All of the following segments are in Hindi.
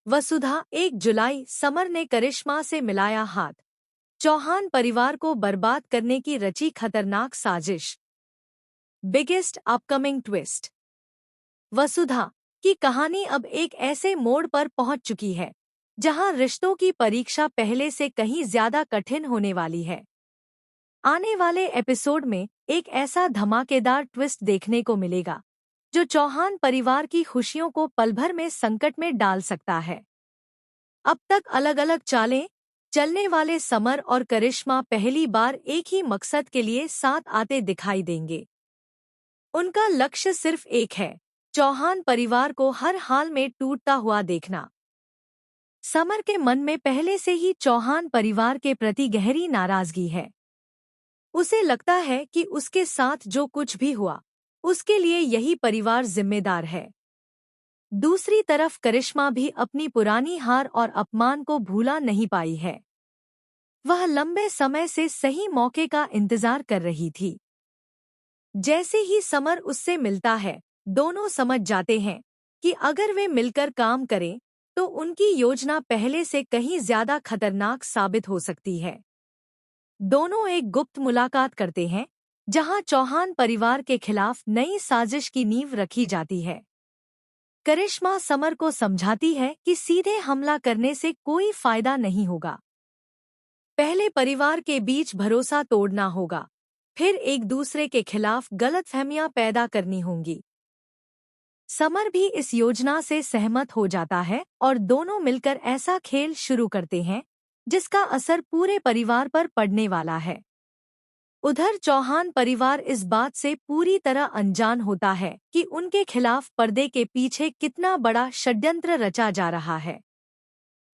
वसुधा 1 जुलाई। समर ने करिश्मा से मिलाया हाथ। चौहान परिवार को बर्बाद करने की रची खतरनाक साजिश। Biggest upcoming twist. वसुधा की कहानी अब एक ऐसे मोड़ पर पहुंच चुकी है जहां रिश्तों की परीक्षा पहले से कहीं ज्यादा कठिन होने वाली है। आने वाले एपिसोड में एक ऐसा धमाकेदार ट्विस्ट देखने को मिलेगा जो चौहान परिवार की खुशियों को पल भर में संकट में डाल सकता है। अब तक अलग अलग चालें चलने वाले समर और करिश्मा पहली बार एक ही मकसद के लिए साथ आते दिखाई देंगे। उनका लक्ष्य सिर्फ एक है, चौहान परिवार को हर हाल में टूटता हुआ देखना। समर के मन में पहले से ही चौहान परिवार के प्रति गहरी नाराजगी है। उसे लगता है कि उसके साथ जो कुछ भी हुआ उसके लिए यही परिवार जिम्मेदार है। दूसरी तरफ करिश्मा भी अपनी पुरानी हार और अपमान को भूला नहीं पाई है। वह लंबे समय से सही मौके का इंतजार कर रही थी। जैसे ही समर उससे मिलता है, दोनों समझ जाते हैं कि अगर वे मिलकर काम करें तो उनकी योजना पहले से कहीं ज्यादा खतरनाक साबित हो सकती है। दोनों एक गुप्त मुलाकात करते हैं जहां चौहान परिवार के खिलाफ नई साजिश की नींव रखी जाती है। करिश्मा समर को समझाती है कि सीधे हमला करने से कोई फायदा नहीं होगा। पहले परिवार के बीच भरोसा तोड़ना होगा, फिर एक दूसरे के खिलाफ गलतफहमियां पैदा करनी होंगी। समर भी इस योजना से सहमत हो जाता है और दोनों मिलकर ऐसा खेल शुरू करते हैं जिसका असर पूरे परिवार पर पड़ने वाला है। उधर चौहान परिवार इस बात से पूरी तरह अनजान होता है कि उनके खिलाफ पर्दे के पीछे कितना बड़ा षड्यंत्र रचा जा रहा है।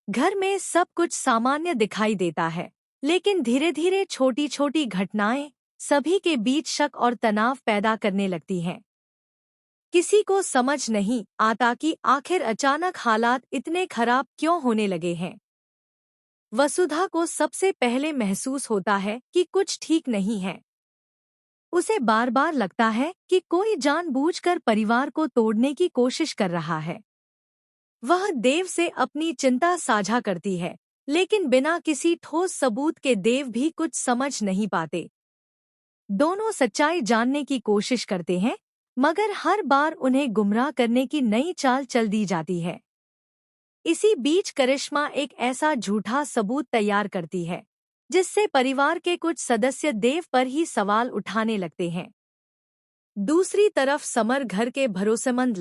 घर में सब कुछ सामान्य दिखाई देता है, लेकिन धीरे धीरे छोटी छोटी घटनाएं सभी के बीच शक और तनाव पैदा करने लगती हैं। किसी को समझ नहीं आता कि आखिर अचानक हालात इतने खराब क्यों होने लगे हैं। वसुधा को सबसे पहले महसूस होता है कि कुछ ठीक नहीं है। उसे बार बार लगता है कि कोई जानबूझकर परिवार को तोड़ने की कोशिश कर रहा है। वह देव से अपनी चिंता साझा करती है, लेकिन बिना किसी ठोस सबूत के देव भी कुछ समझ नहीं पाते। दोनों सच्चाई जानने की कोशिश करते हैं, मगर हर बार उन्हें गुमराह करने की नई चाल चल दी जाती है। इसी बीच करिश्मा एक ऐसा झूठा सबूत तैयार करती है जिससे परिवार के कुछ सदस्य देव पर ही सवाल उठाने लगते हैं। दूसरी तरफ समर घर के भरोसेमंद